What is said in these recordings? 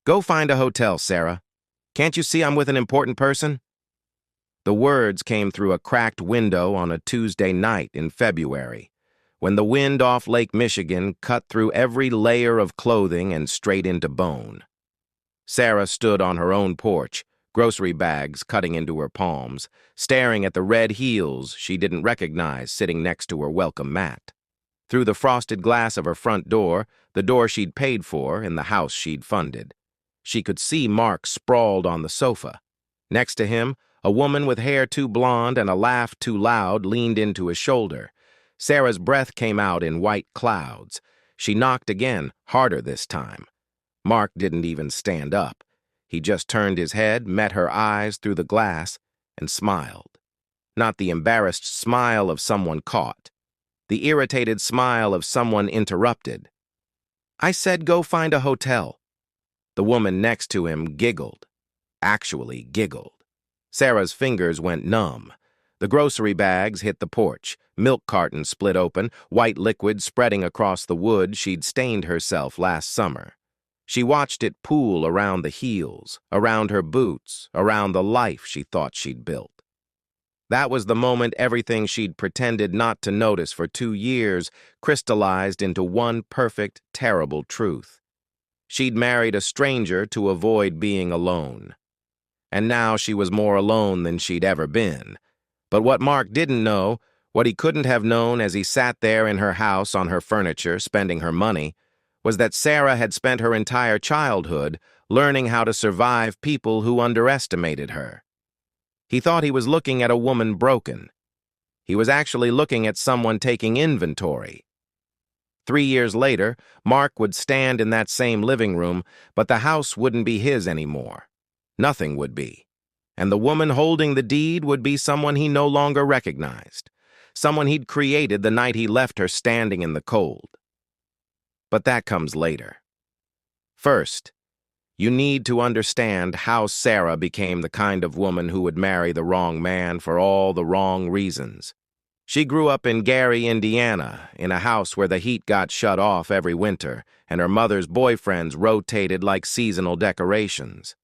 Go find a hotel, Sarah. Can't you see I'm with an important person? The words came through a cracked window on a Tuesday night in February, when the wind off Lake Michigan cut through every layer of clothing and straight into bone. Sarah stood on her own porch, grocery bags cutting into her palms, staring at the red heels she didn't recognize sitting next to her welcome mat. Through the frosted glass of her front door, the door she'd paid for in the house she'd funded, she could see Mark sprawled on the sofa. Next to him, a woman with hair too blonde and a laugh too loud leaned into his shoulder. Sarah's breath came out in white clouds. She knocked again, harder this time. Mark didn't even stand up. He just turned his head, met her eyes through the glass, and smiled. Not the embarrassed smile of someone caught. The irritated smile of someone interrupted. "I said go find a hotel." The woman next to him giggled. Actually giggled. Sarah's fingers went numb. The grocery bags hit the porch, milk cartons split open, white liquid spreading across the wood she'd stained herself last summer. She watched it pool around the heels, around her boots, around the life she thought she'd built. That was the moment everything she'd pretended not to notice for 2 years crystallized into one perfect, terrible truth. She'd married a stranger to avoid being alone. And now she was more alone than she'd ever been. But what Mark didn't know, what he couldn't have known as he sat there in her house on her furniture, spending her money, was that Sarah had spent her entire childhood learning how to survive people who underestimated her. He thought he was looking at a woman broken. He was actually looking at someone taking inventory. 3 years later, Mark would stand in that same living room, but the house wouldn't be his anymore. Nothing would be. And the woman holding the deed would be someone he no longer recognized, someone he'd created the night he left her standing in the cold. But that comes later. First, you need to understand how Sarah became the kind of woman who would marry the wrong man for all the wrong reasons. She grew up in Gary, Indiana, in a house where the heat got shut off every winter, and her mother's boyfriends rotated like seasonal decorations.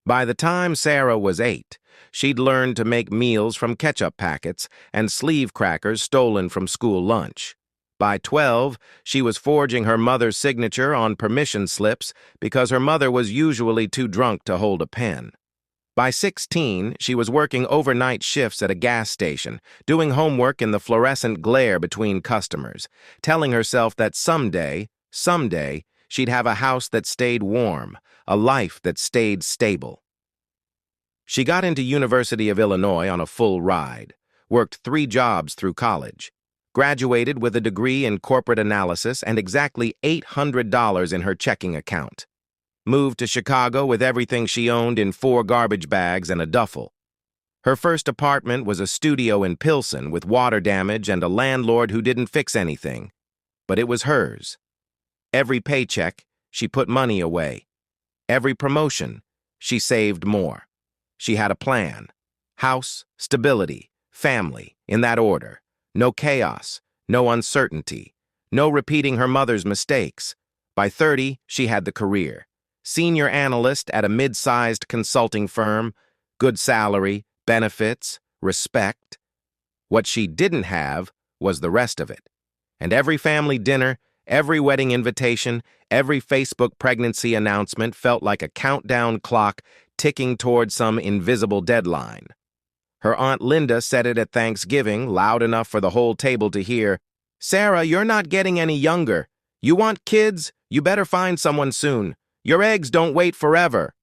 By the time Sarah was 8, she'd learned to make meals from ketchup packets and sleeve crackers stolen from school lunch. By 12, she was forging her mother's signature on permission slips because her mother was usually too drunk to hold a pen. By 16, she was working overnight shifts at a gas station, doing homework in the fluorescent glare between customers, telling herself that someday, she'd have a house that stayed warm, a life that stayed stable. She got into University of Illinois on a full ride, worked 3 jobs through college, graduated with a degree in corporate analysis and exactly $800 in her checking account, moved to Chicago with everything she owned in 4 garbage bags and a duffel. Her first apartment was a studio in Pilsen with water damage and a landlord who didn't fix anything, but it was hers. Every paycheck, she put money away. Every promotion, she saved more. She had a plan. House, stability, family, in that order. No chaos, no uncertainty, no repeating her mother's mistakes. By 30, she had the career. Senior analyst at a mid-sized consulting firm, good salary, benefits, respect. What she didn't have was the rest of it. And every family dinner, every wedding invitation, every Facebook pregnancy announcement felt like a countdown clock ticking toward some invisible deadline. Her Aunt Linda said it at Thanksgiving, loud enough for the whole table to hear, "Sarah, you're not getting any younger. You want kids? You better find someone soon. Your eggs don't wait forever."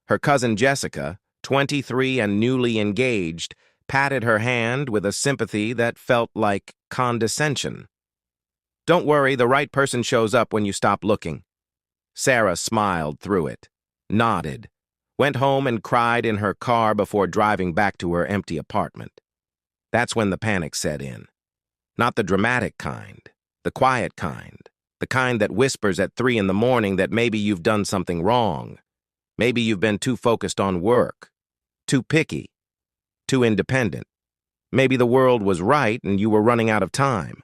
Her cousin Jessica, 23 and newly engaged, patted her hand with a sympathy that felt like condescension. "Don't worry, the right person shows up when you stop looking." Sarah smiled through it, nodded, went home and cried in her car before driving back to her empty apartment. That's when the panic set in. Not the dramatic kind, the quiet kind, the kind that whispers at 3 in the morning that maybe you've done something wrong. Maybe you've been too focused on work, too picky, too independent. Maybe the world was right and you were running out of time.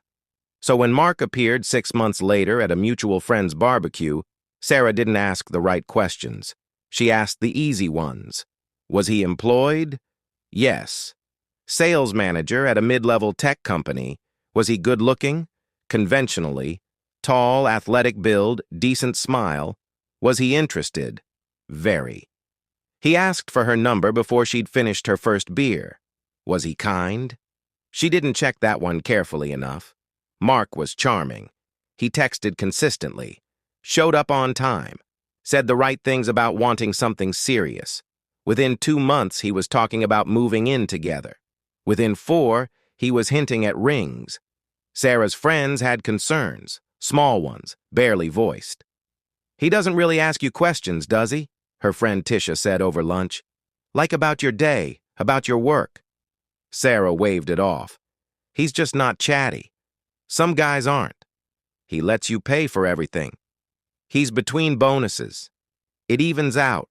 So when Mark appeared 6 months later at a mutual friend's barbecue, Sarah didn't ask the right questions. She asked the easy ones. Was he employed? Yes. Sales manager at a mid-level tech company. Was he good-looking? Conventionally. Tall, athletic build, decent smile. Was he interested? Very. He asked for her number before she'd finished her first beer. Was he kind? She didn't check that one carefully enough. Mark was charming. He texted consistently, showed up on time, said the right things about wanting something serious. Within 2 months, he was talking about moving in together. Within 4, he was hinting at rings. Sarah's friends had concerns, small ones, barely voiced. He doesn't really ask you questions, does he? Her friend Tisha said over lunch. Like about your day, about your work. Sarah waved it off. He's just not chatty. Some guys aren't. He lets you pay for everything. He's between bonuses. It evens out.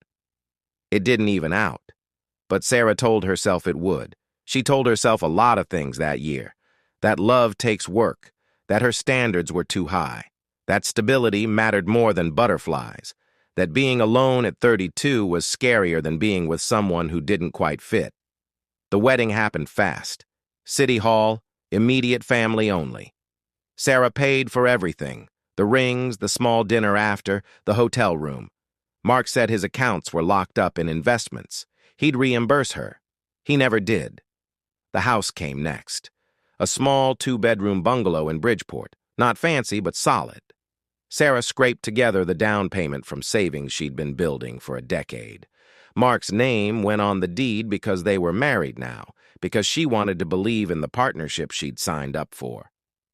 It didn't even out. But Sarah told herself it would. She told herself a lot of things that year. That love takes work. That her standards were too high. That stability mattered more than butterflies. That being alone at 32 was scarier than being with someone who didn't quite fit. The wedding happened fast. City Hall, immediate family only. Sarah paid for everything. The rings, the small dinner after, the hotel room. Mark said his accounts were locked up in investments. He'd reimburse her. He never did. The house came next. A small 2-bedroom bungalow in Bridgeport. Not fancy, but solid. Sarah scraped together the down payment from savings she'd been building for a decade. Mark's name went on the deed because they were married now, because she wanted to believe in the partnership she'd signed up for.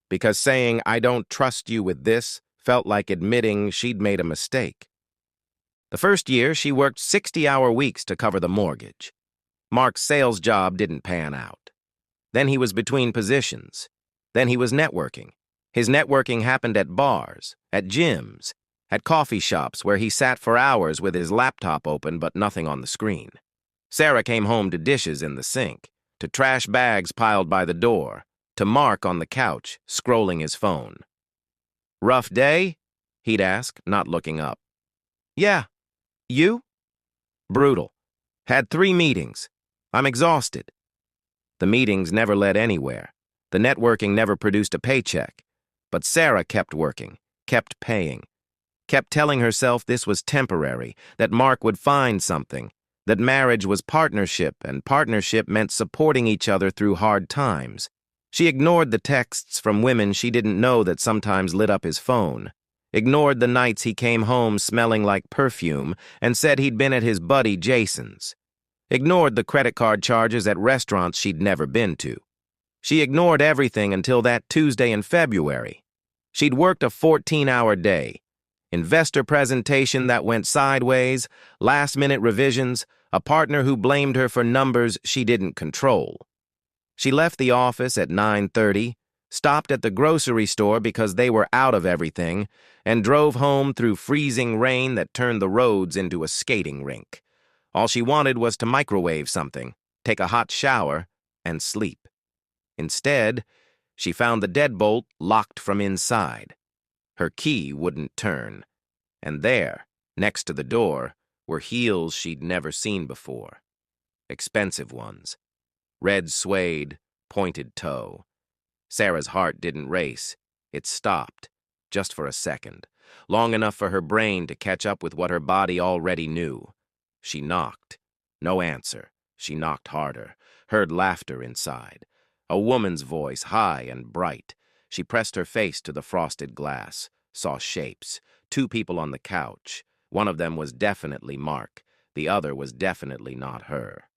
Because saying, "I don't trust you with this," felt like admitting she'd made a mistake. The first year, she worked 60-hour weeks to cover the mortgage. Mark's sales job didn't pan out. Then he was between positions. Then he was networking. His networking happened at bars, at gyms, at coffee shops where he sat for hours with his laptop open but nothing on the screen. Sarah came home to dishes in the sink, to trash bags piled by the door, to Mark on the couch, scrolling his phone. "Rough day?" he'd ask, not looking up. "Yeah. You?" "Brutal. Had 3 meetings. I'm exhausted." The meetings never led anywhere. The networking never produced a paycheck. But Sarah kept working, kept paying, kept telling herself this was temporary, that Mark would find something, that marriage was partnership, and partnership meant supporting each other through hard times. She ignored the texts from women she didn't know that sometimes lit up his phone, ignored the nights he came home smelling like perfume and said he'd been at his buddy Jason's, ignored the credit card charges at restaurants she'd never been to. She ignored everything until that Tuesday in February. She'd worked a 14-hour day, investor presentation that went sideways, last-minute revisions, a partner who blamed her for numbers she didn't control. She left the office at 9:30, stopped at the grocery store because they were out of everything, and drove home through freezing rain that turned the roads into a skating rink. All she wanted was to microwave something, take a hot shower, and sleep. Instead, she found the deadbolt locked from inside. Her key wouldn't turn. And there, next to the door, were heels she'd never seen before. Expensive ones. Red suede, pointed toe. Sarah's heart didn't race. It stopped, just for a second, long enough for her brain to catch up with what her body already knew. She knocked. No answer. She knocked harder, heard laughter inside. A woman's voice, high and bright. She pressed her face to the frosted glass, saw shapes, 2 people on the couch. One of them was definitely Mark. The other was definitely not her.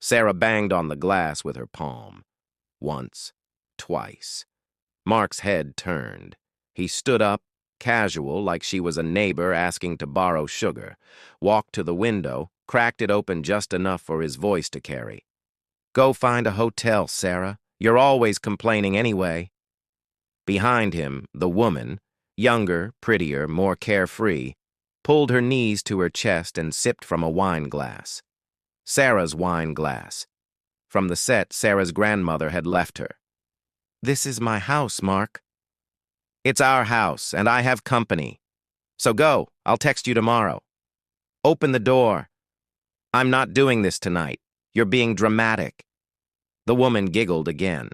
Sarah banged on the glass with her palm. Once, twice. Mark's head turned. He stood up, casual, like she was a neighbor asking to borrow sugar, walked to the window, cracked it open just enough for his voice to carry. "Go find a hotel, Sarah. You're always complaining anyway." Behind him, the woman, younger, prettier, more carefree, pulled her knees to her chest and sipped from a wine glass. Sarah's wine glass. From the set, Sarah's grandmother had left her. "This is my house, Mark." "It's our house, and I have company." So go, I'll text you tomorrow. Open the door. I'm not doing this tonight. You're being dramatic. The woman giggled again.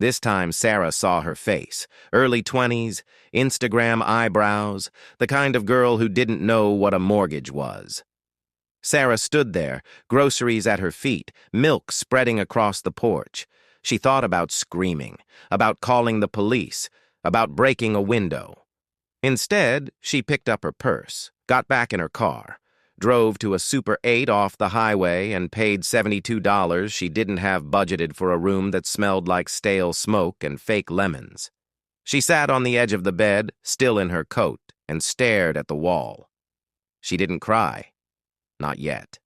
This time Sarah saw her face. Early 20s, Instagram eyebrows, the kind of girl who didn't know what a mortgage was. Sarah stood there, groceries at her feet, milk spreading across the porch. She thought about screaming, about calling the police, about breaking a window. Instead, she picked up her purse, got back in her car, drove to a Super 8 off the highway and paid $72 she didn't have budgeted for a room that smelled like stale smoke and fake lemons. She sat on the edge of the bed, still in her coat, and stared at the wall. She didn't cry. Not yet.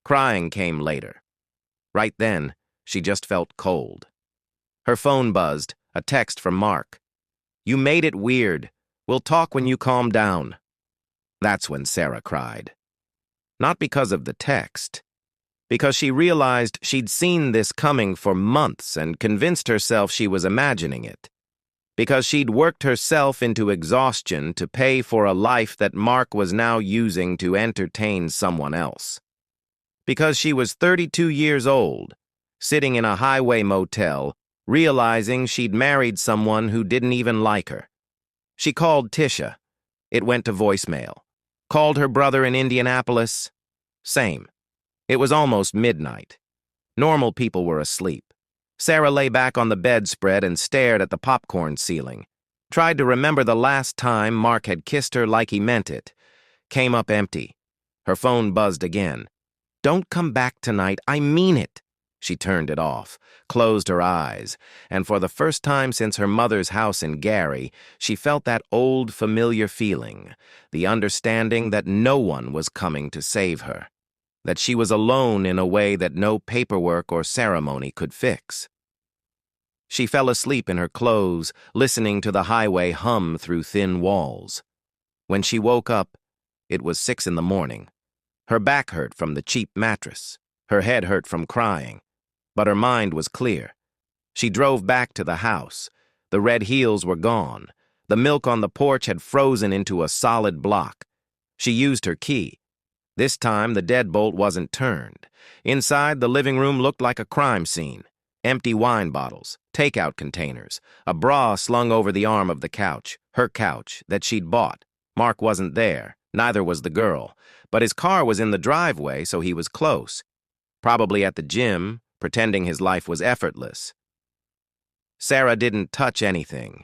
Crying came later. Right then, she just felt cold. Her phone buzzed, a text from Mark. "You made it weird. We'll talk when you calm down." That's when Sarah cried. Not because of the text. Because she realized she'd seen this coming for months and convinced herself she was imagining it. Because she'd worked herself into exhaustion to pay for a life that Mark was now using to entertain someone else. Because she was 32 years old, sitting in a highway motel, realizing she'd married someone who didn't even like her. She called Tisha. It went to voicemail. Called her brother in Indianapolis. Same. It was almost midnight. Normal people were asleep. Sarah lay back on the bedspread and stared at the popcorn ceiling. Tried to remember the last time Mark had kissed her like he meant it. Came up empty. Her phone buzzed again. "Don't come back tonight, I mean it." She turned it off, closed her eyes, and for the first time since her mother's house in Gary, she felt that old familiar feeling, the understanding that no one was coming to save her. That she was alone in a way that no paperwork or ceremony could fix. She fell asleep in her clothes, listening to the highway hum through thin walls. When she woke up, it was 6 in the morning. Her back hurt from the cheap mattress. Her head hurt from crying. But her mind was clear. She drove back to the house. The red heels were gone. The milk on the porch had frozen into a solid block. She used her key. This time, the deadbolt wasn't turned. Inside, the living room looked like a crime scene. Empty wine bottles, takeout containers, a bra slung over the arm of the couch, her couch, that she'd bought. Mark wasn't there, neither was the girl, but his car was in the driveway, so he was close. Probably at the gym, pretending his life was effortless. Sarah didn't touch anything.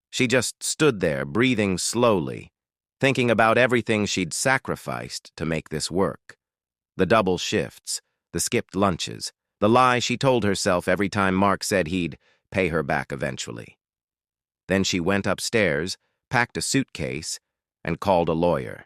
She just stood there, breathing slowly, thinking about everything she'd sacrificed to make this work. The double shifts, the skipped lunches, the lie she told herself every time Mark said he'd pay her back eventually. Then she went upstairs, packed a suitcase, and called a lawyer.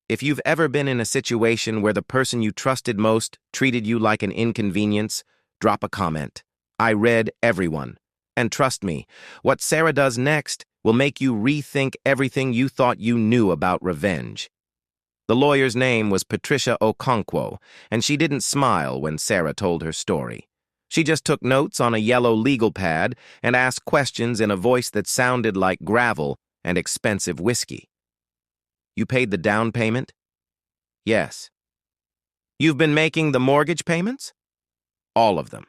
If you've ever been in a situation where the person you trusted most treated you like an inconvenience, drop a comment. I read everyone. And trust me, what Sarah does next will make you rethink everything you thought you knew about revenge. The lawyer's name was Patricia Okonkwo, and she didn't smile when Sarah told her story. She just took notes on a yellow legal pad and asked questions in a voice that sounded like gravel and expensive whiskey. "You paid the down payment?" "Yes." "You've been making the mortgage payments?" "All of them."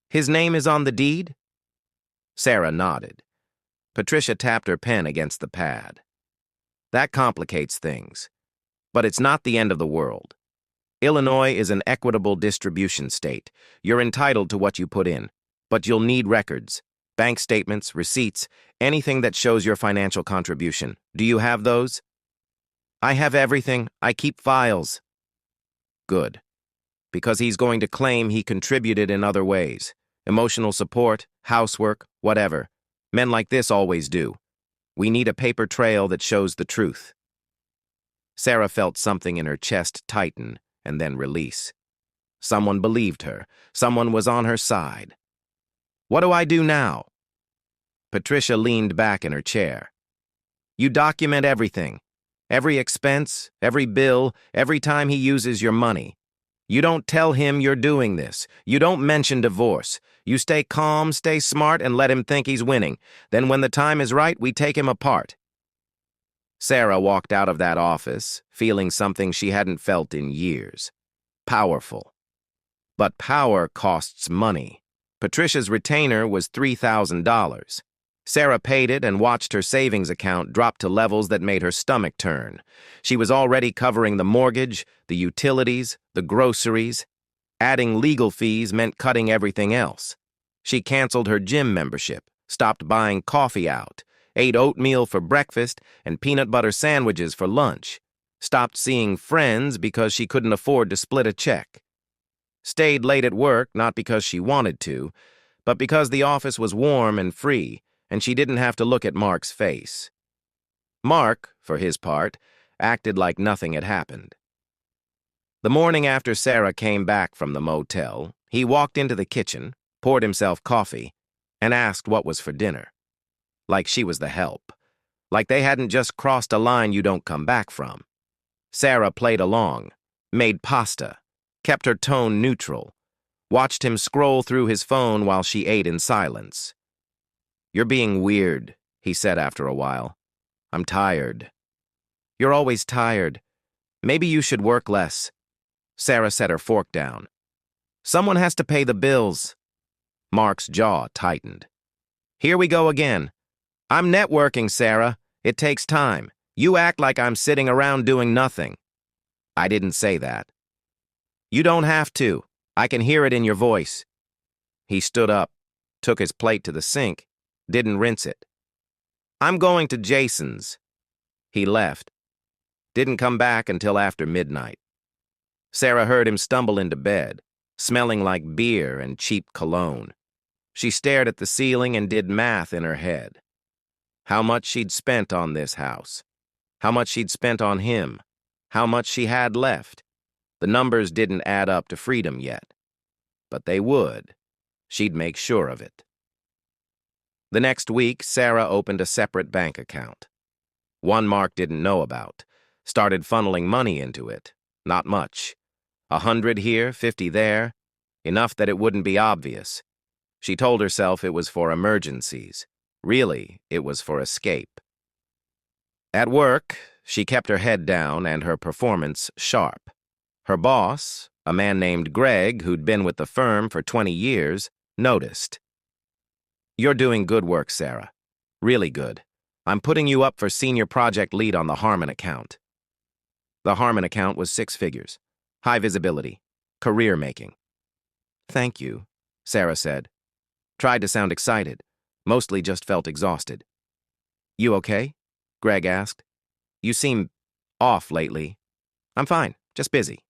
"His name is on the deed?" Sarah nodded. Patricia tapped her pen against the pad. "That complicates things. But it's not the end of the world. Illinois is an equitable distribution state. You're entitled to what you put in, but you'll need records, bank statements, receipts, anything that shows your financial contribution. Do you have those?" "I have everything. I keep files." "Good. Because he's going to claim he contributed in other ways. Emotional support, housework, whatever. Men like this always do. We need a paper trail that shows the truth." Sarah felt something in her chest tighten and then release. Someone believed her. Someone was on her side. "What do I do now?" Patricia leaned back in her chair. "You document everything. Every expense, every bill, every time he uses your money. You don't tell him you're doing this. You don't mention divorce. You stay calm, stay smart, and let him think he's winning. Then when the time is right, we take him apart." Sarah walked out of that office, feeling something she hadn't felt in years. Powerful. But power costs money. Patricia's retainer was $3,000. Sarah paid it and watched her savings account drop to levels that made her stomach turn. She was already covering the mortgage, the utilities, the groceries. Adding legal fees meant cutting everything else. She canceled her gym membership, stopped buying coffee out, ate oatmeal for breakfast and peanut butter sandwiches for lunch, stopped seeing friends because she couldn't afford to split a check. Stayed late at work not because she wanted to, but because the office was warm and free, and she didn't have to look at Mark's face. Mark, for his part, acted like nothing had happened. The morning after Sarah came back from the motel, he walked into the kitchen, poured himself coffee, and asked what was for dinner. Like she was the help. Like they hadn't just crossed a line you don't come back from. Sarah played along, made pasta, kept her tone neutral, watched him scroll through his phone while she ate in silence. "You're being weird," he said after a while. "I'm tired." "You're always tired. Maybe you should work less." Sarah set her fork down. "Someone has to pay the bills." Mark's jaw tightened. "Here we go again. I'm networking, Sarah. It takes time. You act like I'm sitting around doing nothing." "I didn't say that." "You don't have to. I can hear it in your voice." He stood up, took his plate to the sink, didn't rinse it. "I'm going to Jason's." He left. Didn't come back until after midnight. Sarah heard him stumble into bed, smelling like beer and cheap cologne. She stared at the ceiling and did math in her head. How much she'd spent on this house. How much she'd spent on him. How much she had left. The numbers didn't add up to freedom yet. But they would. She'd make sure of it. The next week, Sarah opened a separate bank account. One Mark didn't know about. Started funneling money into it. Not much. 100 here, 50 there. Enough that it wouldn't be obvious. She told herself it was for emergencies. Really, it was for escape. At work, she kept her head down and her performance sharp. Her boss, a man named Greg, who'd been with the firm for 20 years, noticed. "You're doing good work, Sarah. Really good. I'm putting you up for senior project lead on the Harmon account." The Harmon account was 6 figures. High visibility. Career-making. "Thank you," Sarah said. Tried to sound excited. Mostly just felt exhausted. "You okay?" Greg asked. "You seem off lately." "I'm fine, just busy."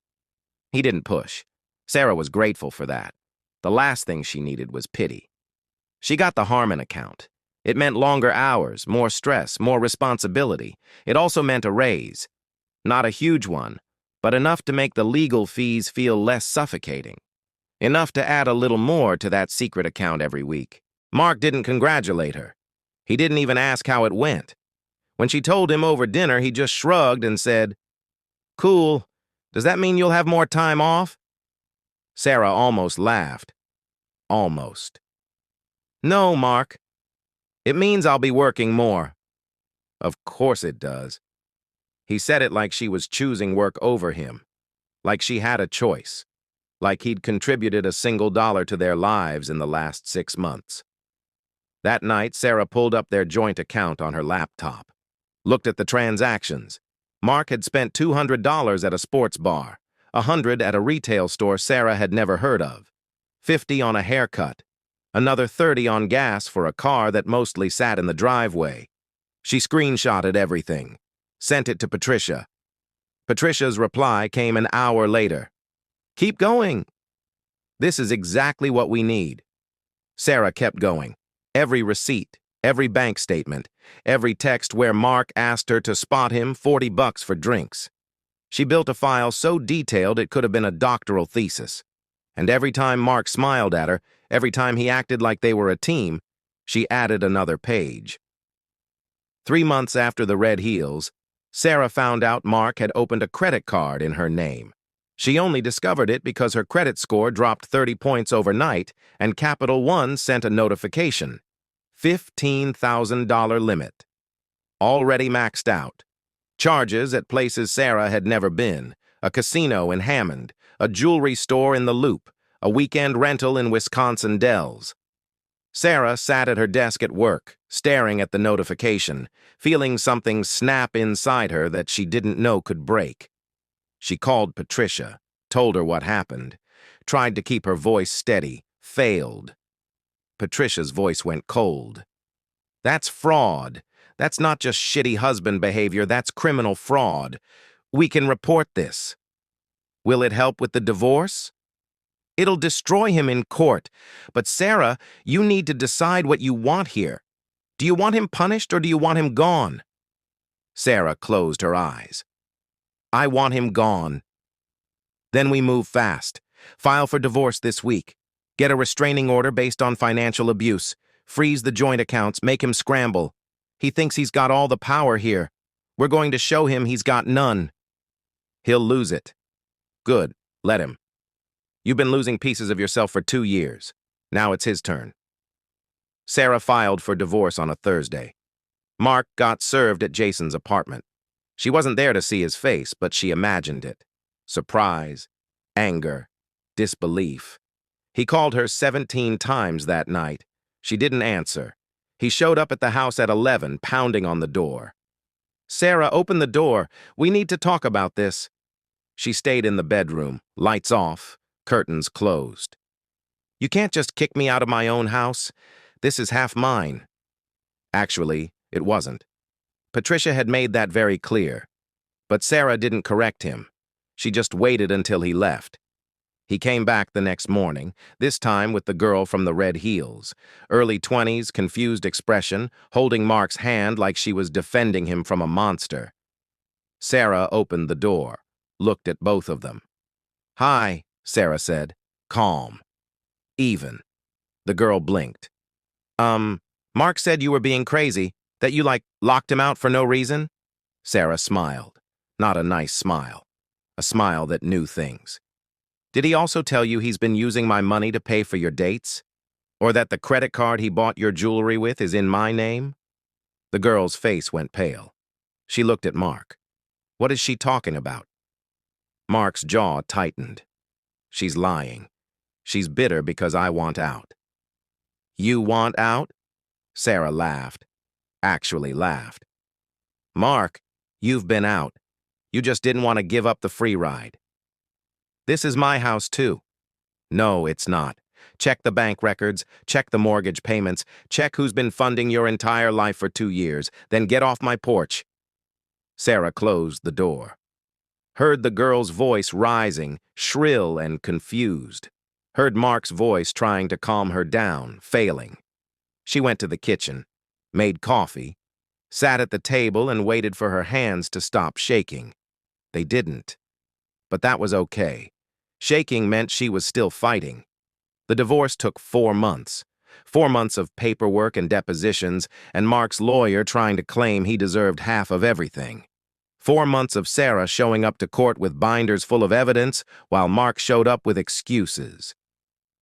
He didn't push. Sarah was grateful for that. The last thing she needed was pity. She got the Harmon account. It meant longer hours, more stress, more responsibility. It also meant a raise. Not a huge one, but enough to make the legal fees feel less suffocating. Enough to add a little more to that secret account every week. Mark didn't congratulate her. He didn't even ask how it went. When she told him over dinner, he just shrugged and said, "Cool. Does that mean you'll have more time off?" Sarah almost laughed. Almost. "No, Mark. It means I'll be working more." "Of course it does." He said it like she was choosing work over him. Like she had a choice. Like he'd contributed a single dollar to their lives in the last 6 months. That night, Sarah pulled up their joint account on her laptop. Looked at the transactions. Mark had spent $200 at a sports bar, $100 at a retail store Sarah had never heard of, $50 on a haircut, another $30 on gas for a car that mostly sat in the driveway. She screenshotted everything, sent it to Patricia. Patricia's reply came an hour later. "Keep going." "This is exactly what we need." Sarah kept going. Every receipt, every bank statement, every text where Mark asked her to spot him $40 for drinks. She built a file so detailed it could have been a doctoral thesis. And every time Mark smiled at her, every time he acted like they were a team, she added another page. 3 months after the Red Heels, Sarah found out Mark had opened a credit card in her name. She only discovered it because her credit score dropped 30 points overnight and Capital One sent a notification. $15,000 limit. Already maxed out. Charges at places Sarah had never been, a casino in Hammond, a jewelry store in the Loop, a weekend rental in Wisconsin Dells. Sarah sat at her desk at work, staring at the notification, feeling something snap inside her that she didn't know could break. She called Patricia, told her what happened, tried to keep her voice steady, failed. Patricia's voice went cold. "That's fraud. That's not just shitty husband behavior, that's criminal fraud. We can report this. Will it help with the divorce? It'll destroy him in court. But Sarah, you need to decide what you want here. Do you want him punished or do you want him gone?" Sarah closed her eyes. "I want him gone." "Then we move fast. File for divorce this week. Get a restraining order based on financial abuse. Freeze the joint accounts, make him scramble. He thinks he's got all the power here. We're going to show him he's got none. He'll lose it." "Good, let him. You've been losing pieces of yourself for 2 years. Now it's his turn." Sarah filed for divorce on a Thursday. Mark got served at Jason's apartment. She wasn't there to see his face, but she imagined it. Surprise, anger, disbelief. He called her 17 times that night. She didn't answer. He showed up at the house at 11, pounding on the door. "Sarah, open the door. We need to talk about this." She stayed in the bedroom, lights off, curtains closed. "You can't just kick me out of my own house. This is half mine." Actually, it wasn't. Patricia had made that very clear. But Sarah didn't correct him. She just waited until he left. He came back the next morning, this time with the girl from the red heels. Early 20s, confused expression, holding Mark's hand like she was defending him from a monster. Sarah opened the door, looked at both of them. "Hi," Sarah said, calm. "Even." The girl blinked. Mark said you were being crazy, that you, locked him out for no reason?" Sarah smiled. Not a nice smile. A smile that knew things. "Did he also tell you he's been using my money to pay for your dates? Or that the credit card he bought your jewelry with is in my name?" The girl's face went pale. She looked at Mark. "What is she talking about?" Mark's jaw tightened. "She's lying. She's bitter because I want out." "You want out?" Sarah laughed. Actually laughed. "Mark, you've been out. You just didn't want to give up the free ride." "This is my house, too." "No, it's not. Check the bank records, check the mortgage payments, check who's been funding your entire life for 2 years, then get off my porch." Sarah closed the door. Heard the girl's voice rising, shrill and confused. Heard Mark's voice trying to calm her down, failing. She went to the kitchen, made coffee, sat at the table and waited for her hands to stop shaking. They didn't. But that was okay. Shaking meant she was still fighting. The divorce took 4 months. 4 months of paperwork and depositions, and Mark's lawyer trying to claim he deserved half of everything. 4 months of Sarah showing up to court with binders full of evidence, while Mark showed up with excuses.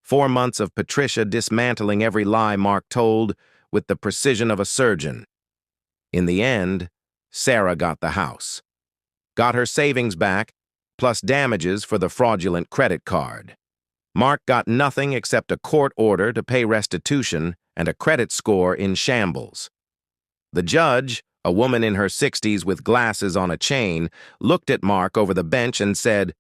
4 months of Patricia dismantling every lie Mark told with the precision of a surgeon. In the end, Sarah got the house. Got her savings back, plus damages for the fraudulent credit card. Mark got nothing except a court order to pay restitution and a credit score in shambles. The judge, a woman in her 60s with glasses on a chain, looked at Mark over the bench and said,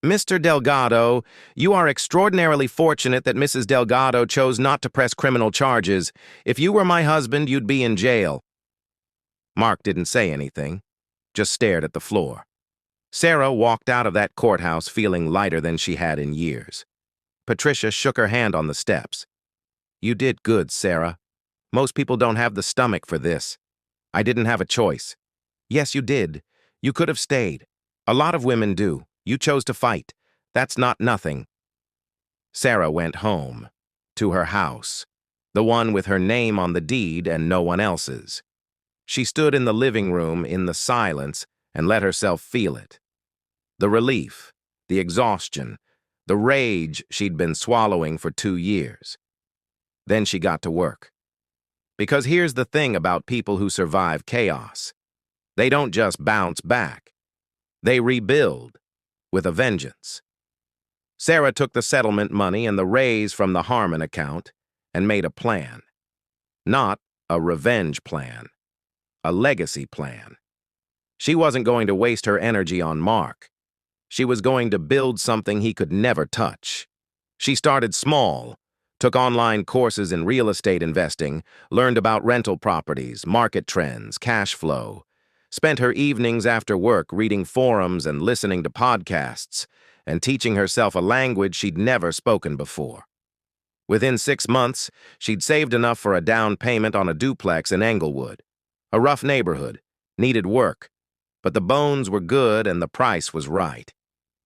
"Mr. Delgado, you are extraordinarily fortunate that Mrs. Delgado chose not to press criminal charges. If you were my husband, you'd be in jail." Mark didn't say anything, just stared at the floor. Sarah walked out of that courthouse feeling lighter than she had in years. Patricia shook her hand on the steps. "You did good, Sarah. Most people don't have the stomach for this. I didn't have a choice." "Yes, you did. You could have stayed. A lot of women do. You chose to fight. That's not nothing." Sarah went home, to her house, the one with her name on the deed and no one else's. She stood in the living room in the silence and let herself feel it. The relief, the exhaustion, the rage she'd been swallowing for 2 years. Then she got to work. Because here's the thing about people who survive chaos. They don't just bounce back. They rebuild with a vengeance. Sarah took the settlement money and the raise from the Harmon account and made a plan. Not a revenge plan, a legacy plan. She wasn't going to waste her energy on Mark. She was going to build something he could never touch. She started small, took online courses in real estate investing, learned about rental properties, market trends, cash flow, spent her evenings after work reading forums and listening to podcasts, and teaching herself a language she'd never spoken before. Within 6 months, she'd saved enough for a down payment on a duplex in Englewood. A rough neighborhood, needed work, but the bones were good and the price was right.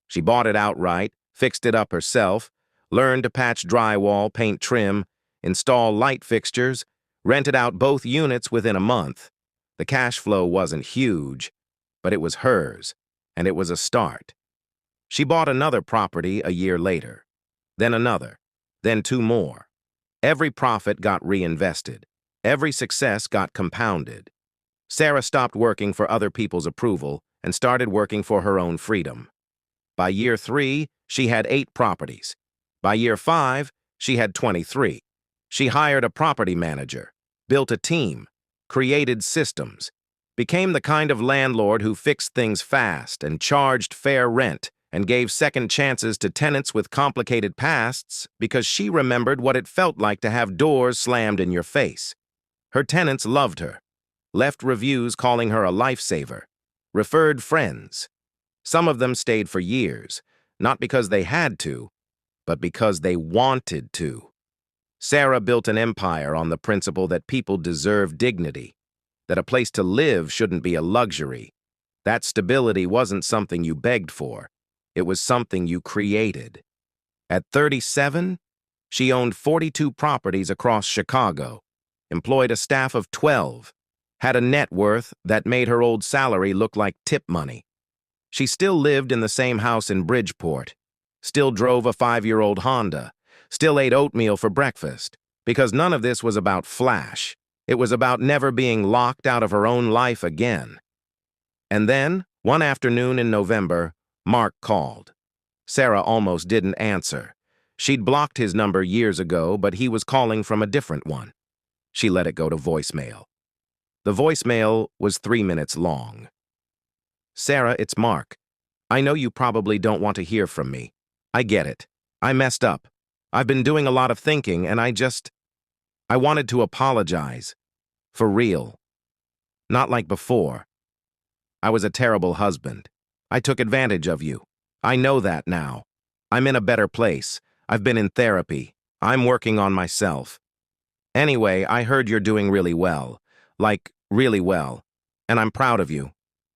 She bought it outright, fixed it up herself, learned to patch drywall, paint trim, install light fixtures, rented out both units within a month. The cash flow wasn't huge, but it was hers, and it was a start. She bought another property a year later, then another, then 2 more. Every profit got reinvested. Every success got compounded. Sarah stopped working for other people's approval and started working for her own freedom. By year 3, she had 8 properties. By year 5, she had 23. She hired a property manager, built a team, created systems, became the kind of landlord who fixed things fast and charged fair rent and gave second chances to tenants with complicated pasts because she remembered what it felt like to have doors slammed in your face. Her tenants loved her, left reviews calling her a lifesaver, referred friends. Some of them stayed for years, not because they had to, but because they wanted to. Sarah built an empire on the principle that people deserve dignity, that a place to live shouldn't be a luxury. That stability wasn't something you begged for. It was something you created. At 37, she owned 42 properties across Chicago, employed a staff of 12, had a net worth that made her old salary look like tip money. She still lived in the same house in Bridgeport, still drove a 5-year-old Honda, still ate oatmeal for breakfast, because none of this was about flash. It was about never being locked out of her own life again. And then, one afternoon in November, Mark called. Sarah almost didn't answer. She'd blocked his number years ago, but he was calling from a different one. She let it go to voicemail. The voicemail was 3 minutes long. "Sarah, it's Mark. I know you probably don't want to hear from me. I get it. I messed up. I've been doing a lot of thinking, and I wanted to apologize. For real. Not like before. I was a terrible husband. I took advantage of you. I know that now. I'm in a better place. I've been in therapy. I'm working on myself. Anyway, I heard you're doing really well. Like, really well. And I'm proud of you.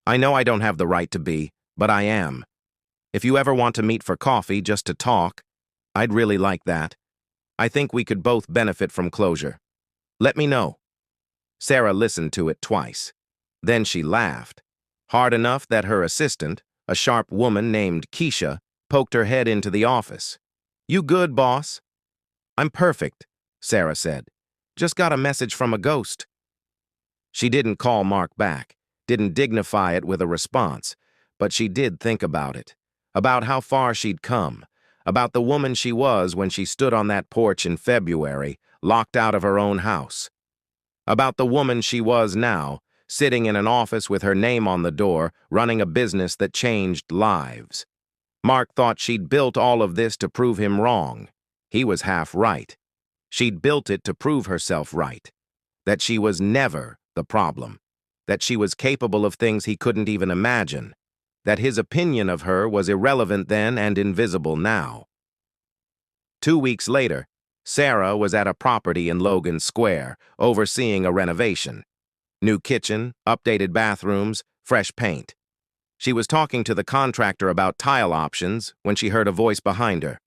I know I don't have the right to be, but I am. If you ever want to meet for coffee just to talk, I'd really like that. I think we could both benefit from closure. Let me know." Sarah listened to it twice. Then she laughed, hard enough that her assistant, a sharp woman named Keisha, poked her head into the office. "You good, boss?" "I'm perfect," Sarah said. "Just got a message from a ghost." She didn't call Mark back, didn't dignify it with a response, but she did think about it, about how far she'd come, about the woman she was when she stood on that porch in February, locked out of her own house, about the woman she was now, sitting in an office with her name on the door, running a business that changed lives. Mark thought she'd built all of this to prove him wrong. He was half right. She'd built it to prove herself right, that she was never the problem, that she was capable of things he couldn't even imagine, that his opinion of her was irrelevant then and invisible now. 2 weeks later, Sarah was at a property in Logan Square, overseeing a renovation. New kitchen, updated bathrooms, fresh paint. She was talking to the contractor about tile options when she heard a voice behind her.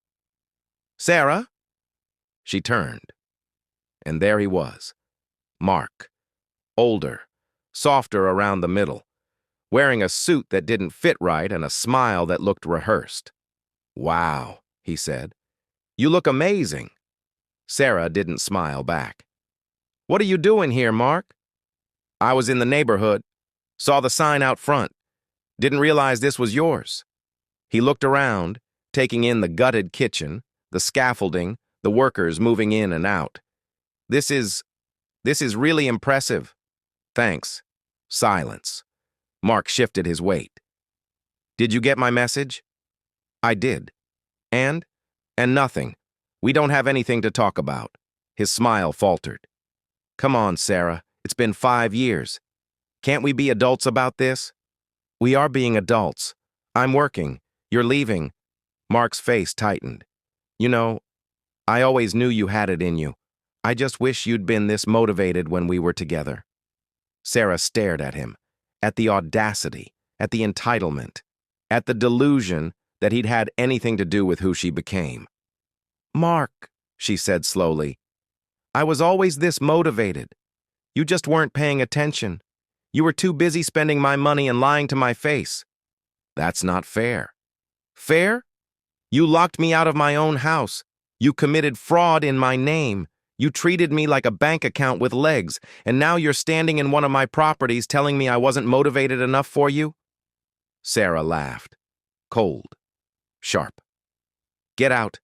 "Sarah?" She turned, and there he was, Mark. Older, softer around the middle, wearing a suit that didn't fit right and a smile that looked rehearsed. "Wow," he said. "You look amazing." Sarah didn't smile back. "What are you doing here, Mark?" "I was in the neighborhood," Saw the sign out front. Didn't realize this was yours. He looked around, taking in the gutted kitchen, the scaffolding, the workers moving in and out. This is really impressive. Thanks. Silence. Mark shifted his weight. Did you get my message? I did. And nothing. We don't have anything to talk about. His smile faltered. Come on, Sarah. It's been 5 years. Can't we be adults about this? We are being adults. I'm working. You're leaving. Mark's face tightened. You know, I always knew you had it in you. I just wish you'd been this motivated when we were together. Sarah stared at him, at the audacity, at the entitlement, at the delusion that he'd had anything to do with who she became. Mark, she said slowly, I was always this motivated. You just weren't paying attention. You were too busy spending my money and lying to my face. That's not fair. Fair? You locked me out of my own house. You committed fraud in my name. You treated me like a bank account with legs, and now you're standing in one of my properties telling me I wasn't motivated enough for you? Sarah laughed. Cold. Sharp. Get out.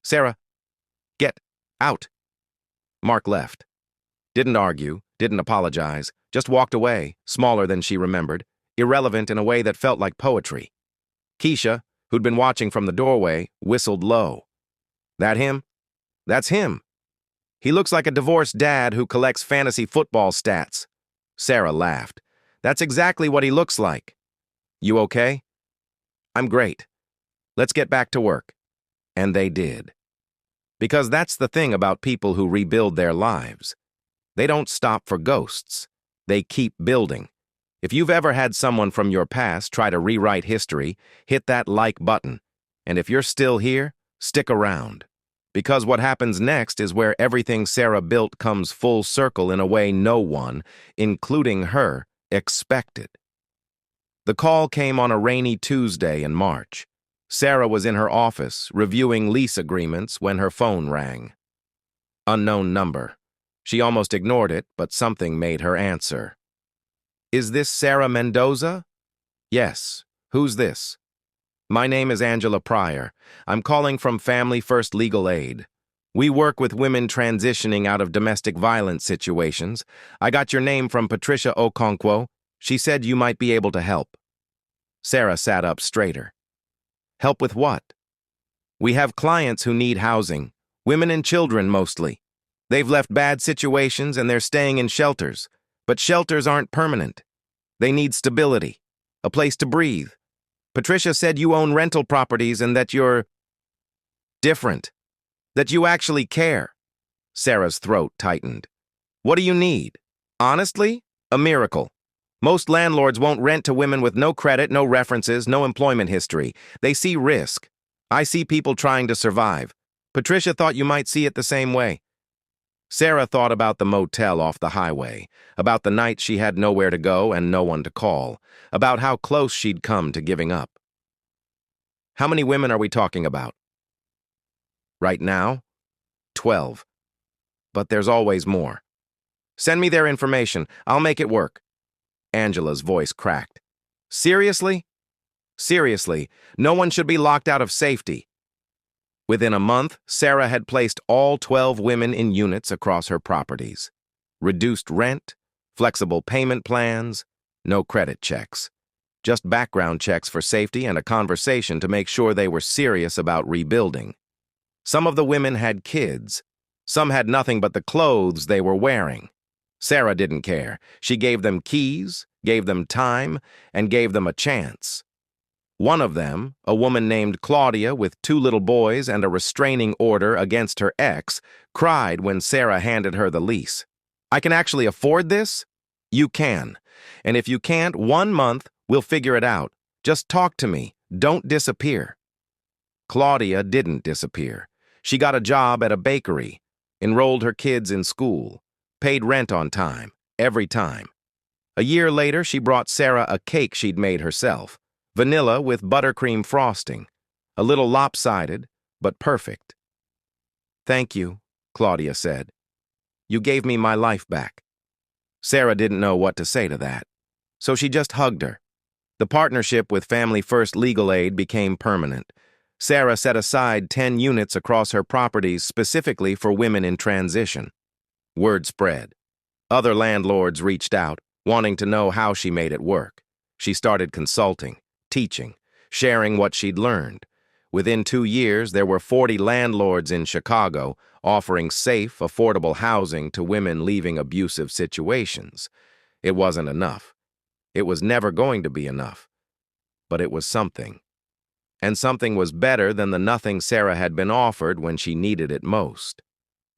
Sarah, get out. Mark left. Didn't argue, didn't apologize, just walked away, smaller than she remembered, irrelevant in a way that felt like poetry. Keisha, who'd been watching from the doorway, whistled low. That him? That's him. He looks like a divorced dad who collects fantasy football stats. Sarah laughed. That's exactly what he looks like. You okay? I'm great. Let's get back to work. And they did. Because that's the thing about people who rebuild their lives. They don't stop for ghosts. They keep building. If you've ever had someone from your past try to rewrite history, hit that like button. And if you're still here, stick around. Because what happens next is where everything Sarah built comes full circle in a way no one, including her, expected. The call came on a rainy Tuesday in March. Sarah was in her office, reviewing lease agreements, when her phone rang. Unknown number. She almost ignored it, but something made her answer. Is this Sarah Mendoza? Yes. Who's this? My name is Angela Pryor. I'm calling from Family First Legal Aid. We work with women transitioning out of domestic violence situations. I got your name from Patricia Okonkwo. She said you might be able to help. Sarah sat up straighter. Help with what? We have clients who need housing, women and children mostly. They've left bad situations and they're staying in shelters. But shelters aren't permanent. They need stability, a place to breathe. Patricia said you own rental properties and that you're different, that you actually care. Sarah's throat tightened. What do you need? Honestly, a miracle. Most landlords won't rent to women with no credit, no references, no employment history. They see risk. I see people trying to survive. Patricia thought you might see it the same way. Sarah thought about the motel off the highway, about the night she had nowhere to go and no one to call, about how close she'd come to giving up. How many women are we talking about? Right now? 12. But there's always more. Send me their information. I'll make it work. Angela's voice cracked. Seriously? Seriously, no one should be locked out of safety. Within a month, Sarah had placed all 12 women in units across her properties. Reduced rent, flexible payment plans, no credit checks. Just background checks for safety and a conversation to make sure they were serious about rebuilding. Some of the women had kids. Some had nothing but the clothes they were wearing. Sarah didn't care. She gave them keys, gave them time, and gave them a chance. One of them, a woman named Claudia with 2 little boys and a restraining order against her ex, cried when Sarah handed her the lease. I can actually afford this? You can. And if you can't, 1 month, we'll figure it out. Just talk to me. Don't disappear. Claudia didn't disappear. She got a job at a bakery, enrolled her kids in school, paid rent on time, every time. A year later, she brought Sarah a cake she'd made herself. Vanilla with buttercream frosting. A little lopsided, but perfect. Thank you, Claudia said. You gave me my life back. Sarah didn't know what to say to that. So she just hugged her. The partnership with Family First Legal Aid became permanent. Sarah set aside 10 units across her properties specifically for women in transition. Word spread. Other landlords reached out, wanting to know how she made it work. She started consulting, teaching, sharing what she'd learned. Within 2 years, there were 40 landlords in Chicago offering safe, affordable housing to women leaving abusive situations. It wasn't enough. It was never going to be enough. But it was something. And something was better than the nothing Sarah had been offered when she needed it most.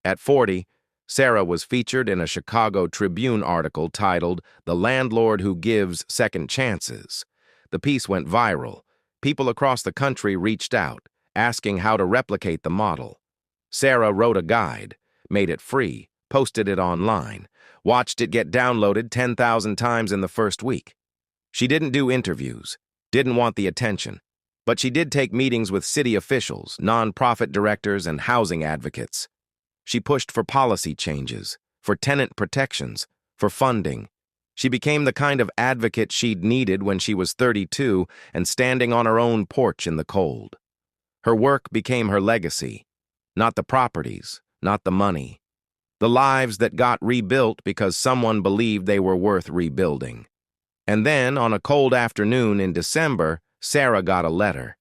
At 40, Sarah was featured in a Chicago Tribune article titled "The Landlord Who Gives Second Chances." The piece went viral. People across the country reached out, asking how to replicate the model. Sarah wrote a guide, made it free, posted it online, watched it get downloaded 10,000 times in the first week. She didn't do interviews, didn't want the attention, but she did take meetings with city officials, nonprofit directors, and housing advocates. She pushed for policy changes, for tenant protections, for funding. She became the kind of advocate she'd needed when she was 32 and standing on her own porch in the cold. Her work became her legacy, not the properties, not the money. The lives that got rebuilt because someone believed they were worth rebuilding. And then, on a cold afternoon in December, Sarah got a letter.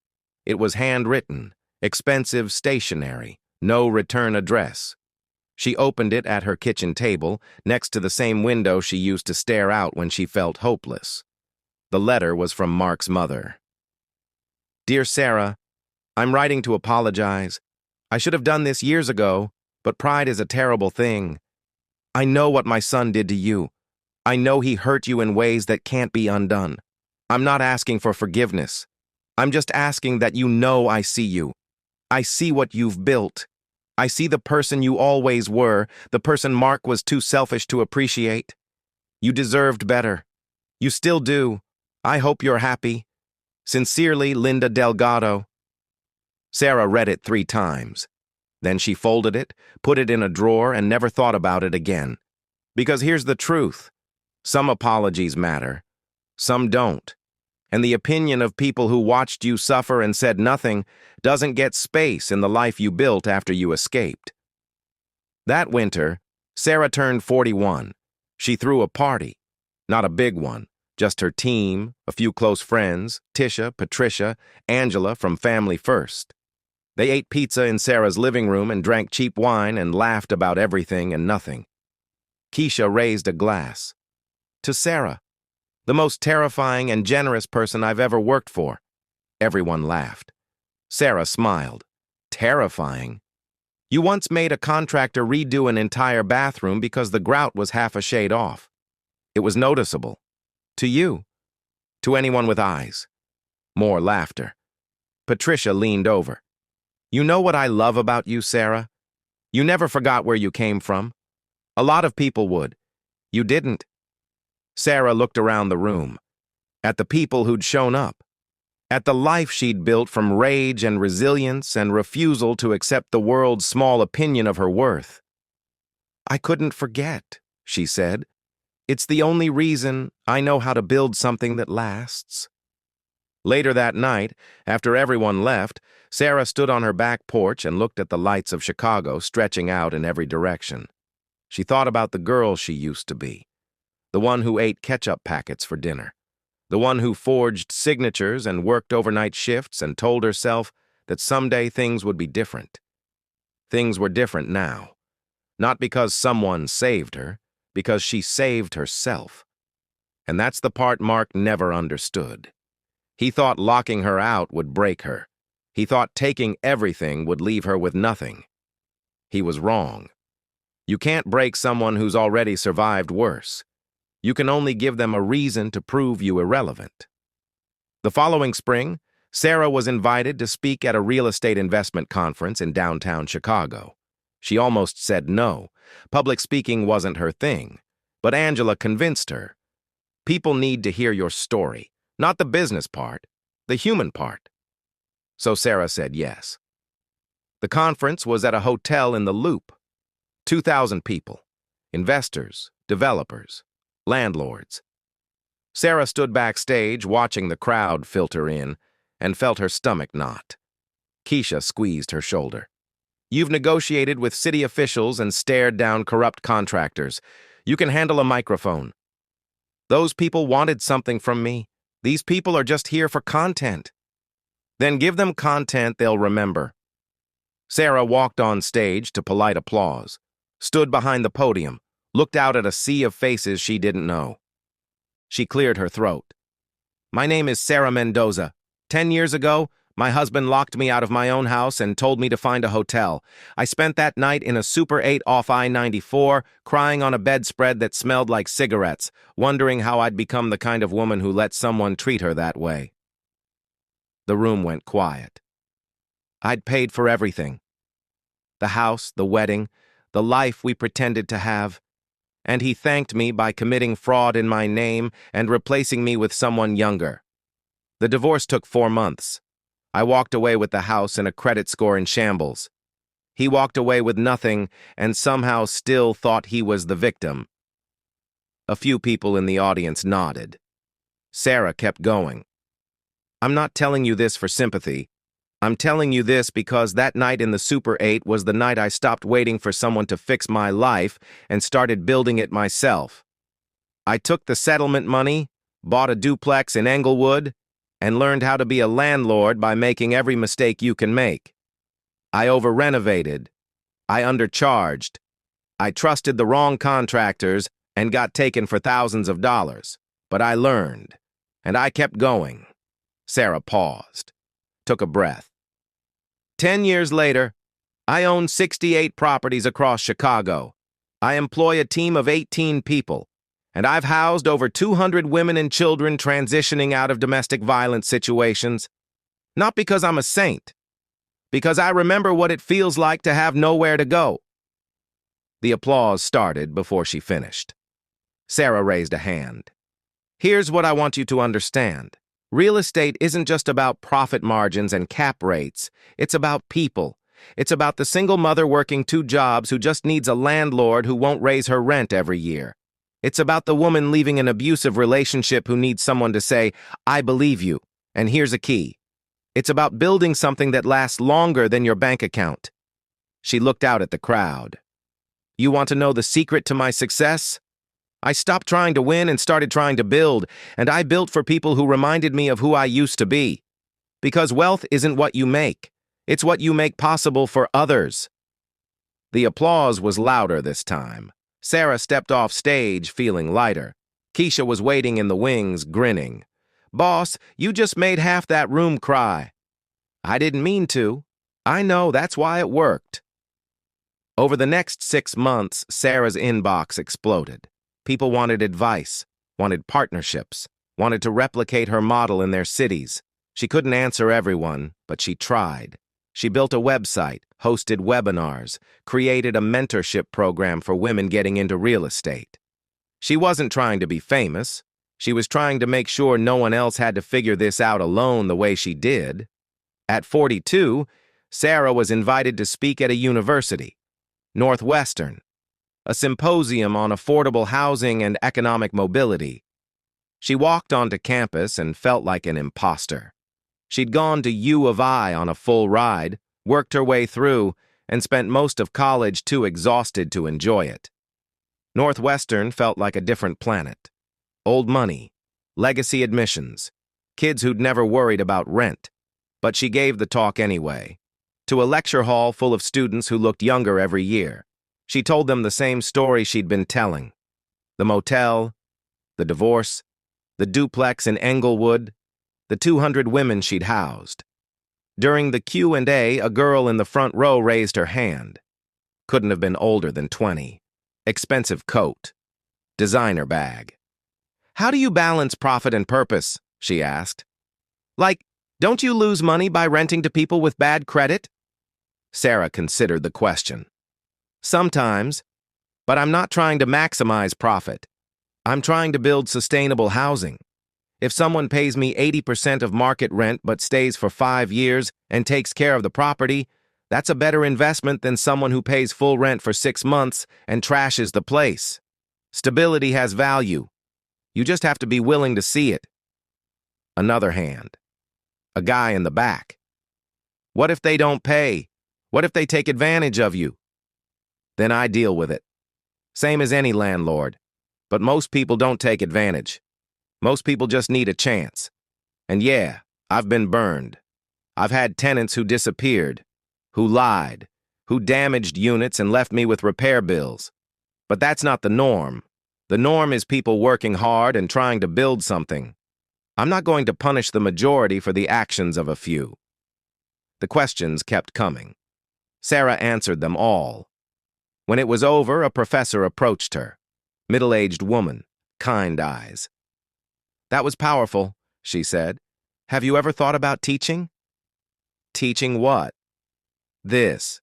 It was handwritten, expensive stationery, no return address. She opened it at her kitchen table, next to the same window she used to stare out when she felt hopeless. The letter was from Mark's mother. "Dear Sarah, I'm writing to apologize. I should have done this years ago, but pride is a terrible thing. I know what my son did to you. I know he hurt you in ways that can't be undone. I'm not asking for forgiveness. I'm just asking that you know I see you. I see what you've built. I see the person you always were, the person Mark was too selfish to appreciate. You deserved better. You still do. I hope you're happy. Sincerely, Linda Delgado." Sarah read it 3 times. Then she folded it, put it in a drawer, and never thought about it again. Because here's the truth. Some apologies matter. Some don't. And the opinion of people who watched you suffer and said nothing doesn't get space in the life you built after you escaped. That winter, Sarah turned 41. She threw a party. Not a big one, just her team, a few close friends, Tisha, Patricia, Angela from Family First. They ate pizza in Sarah's living room and drank cheap wine and laughed about everything and nothing. Keisha raised a glass. "To Sarah, the most terrifying and generous person I've ever worked for." Everyone laughed. Sarah smiled. "Terrifying? You once made a contractor redo an entire bathroom because the grout was half a shade off. It was noticeable. To you. To anyone with eyes." More laughter. Patricia leaned over. "You know what I love about you, Sarah? You never forgot where you came from. A lot of people would. You didn't." Sarah looked around the room, at the people who'd shown up, at the life she'd built from rage and resilience and refusal to accept the world's small opinion of her worth. "I couldn't forget," she said. "It's the only reason I know how to build something that lasts." Later that night, after everyone left, Sarah stood on her back porch and looked at the lights of Chicago stretching out in every direction. She thought about the girl she used to be. The one who ate ketchup packets for dinner. The one who forged signatures and worked overnight shifts and told herself that someday things would be different. Things were different now. Not because someone saved her, because she saved herself. And that's the part Mark never understood. He thought locking her out would break her. He thought taking everything would leave her with nothing. He was wrong. You can't break someone who's already survived worse. You can only give them a reason to prove you irrelevant. The following spring, Sarah was invited to speak at a real estate investment conference in downtown Chicago. She almost said no. Public speaking wasn't her thing. But Angela convinced her. People need to hear your story, not the business part, the human part. So Sarah said yes. The conference was at a hotel in the Loop. 2,000 people, investors, developers, landlords. Sarah stood backstage watching the crowd filter in and felt her stomach knot. Keisha squeezed her shoulder. You've negotiated with city officials and stared down corrupt contractors. You can handle a microphone. Those people wanted something from me. These people are just here for content. Then give them content they'll remember. Sarah walked on stage to polite applause, stood behind the podium, looked out at a sea of faces she didn't know. She cleared her throat. My name is Sarah Mendoza. 10 years ago, my husband locked me out of my own house and told me to find a hotel. I spent that night in a Super 8 off I-94, crying on a bedspread that smelled like cigarettes, wondering how I'd become the kind of woman who let someone treat her that way. The room went quiet. I'd paid for everything. The house, the wedding, the life we pretended to have. And he thanked me by committing fraud in my name and replacing me with someone younger. The divorce took 4 months. I walked away with the house and a credit score in shambles. He walked away with nothing and somehow still thought he was the victim. A few people in the audience nodded. Sarah kept going. I'm not telling you this for sympathy. I'm telling you this because that night in the Super 8 was the night I stopped waiting for someone to fix my life and started building it myself. I took the settlement money, bought a duplex in Englewood, and learned how to be a landlord by making every mistake you can make. I over-renovated. I undercharged. I trusted the wrong contractors and got taken for thousands of dollars. But I learned, and I kept going. Sarah paused, took a breath. 10 years later, I own 68 properties across Chicago. I employ a team of 18 people. And I've housed over 200 women and children transitioning out of domestic violence situations. Not because I'm a saint, because I remember what it feels like to have nowhere to go. The applause started before she finished. Sarah raised a hand. Here's what I want you to understand. Real estate isn't just about profit margins and cap rates. It's about people. It's about the single mother working 2 jobs who just needs a landlord who won't raise her rent every year. It's about the woman leaving an abusive relationship who needs someone to say, I believe you, and here's a key. It's about building something that lasts longer than your bank account. She looked out at the crowd. You want to know the secret to my success? I stopped trying to win and started trying to build, and I built for people who reminded me of who I used to be. Because wealth isn't what you make. It's what you make possible for others. The applause was louder this time. Sarah stepped off stage feeling lighter. Keisha was waiting in the wings, grinning. Boss, you just made half that room cry. I didn't mean to. I know, that's why it worked. Over the next 6 months, Sarah's inbox exploded. People wanted advice, wanted partnerships, wanted to replicate her model in their cities. She couldn't answer everyone, but she tried. She built a website, hosted webinars, created a mentorship program for women getting into real estate. She wasn't trying to be famous. She was trying to make sure no one else had to figure this out alone the way she did. At 42, Sarah was invited to speak at a university, Northwestern, a symposium on affordable housing and economic mobility. She walked onto campus and felt like an imposter. She'd gone to U of I on a full ride, worked her way through, and spent most of college too exhausted to enjoy it. Northwestern felt like a different planet. Old money, legacy admissions, kids who'd never worried about rent. But she gave the talk anyway, to a lecture hall full of students who looked younger every year. She told them the same story she'd been telling. The motel, the divorce, the duplex in Englewood, the 200 women she'd housed. During the Q&A, a girl in the front row raised her hand. Couldn't have been older than 20. Expensive coat. Designer bag. How do you balance profit and purpose? She asked. Like, don't you lose money by renting to people with bad credit? Sarah considered the question. Sometimes, but I'm not trying to maximize profit. I'm trying to build sustainable housing. If someone pays me 80% of market rent but stays for 5 years and takes care of the property, that's a better investment than someone who pays full rent for 6 months and trashes the place. Stability has value. You just have to be willing to see it. Another hand. A guy in the back. What if they don't pay? What if they take advantage of you? Then I deal with it. Same as any landlord. But most people don't take advantage. Most people just need a chance. And yeah, I've been burned. I've had tenants who disappeared, who lied, who damaged units and left me with repair bills. But that's not the norm. The norm is people working hard and trying to build something. I'm not going to punish the majority for the actions of a few. The questions kept coming. Sarah answered them all. When it was over, a professor approached her. Middle-aged woman, kind eyes. That was powerful, she said. Have you ever thought about teaching? Teaching what? This.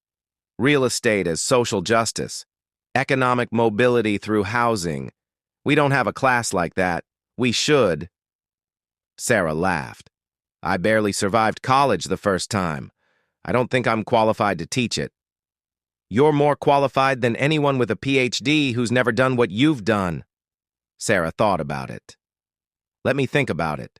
Real estate as social justice. Economic mobility through housing. We don't have a class like that. We should. Sarah laughed. I barely survived college the first time. I don't think I'm qualified to teach it. You're more qualified than anyone with a PhD who's never done what you've done. Sarah thought about it. Let me think about it.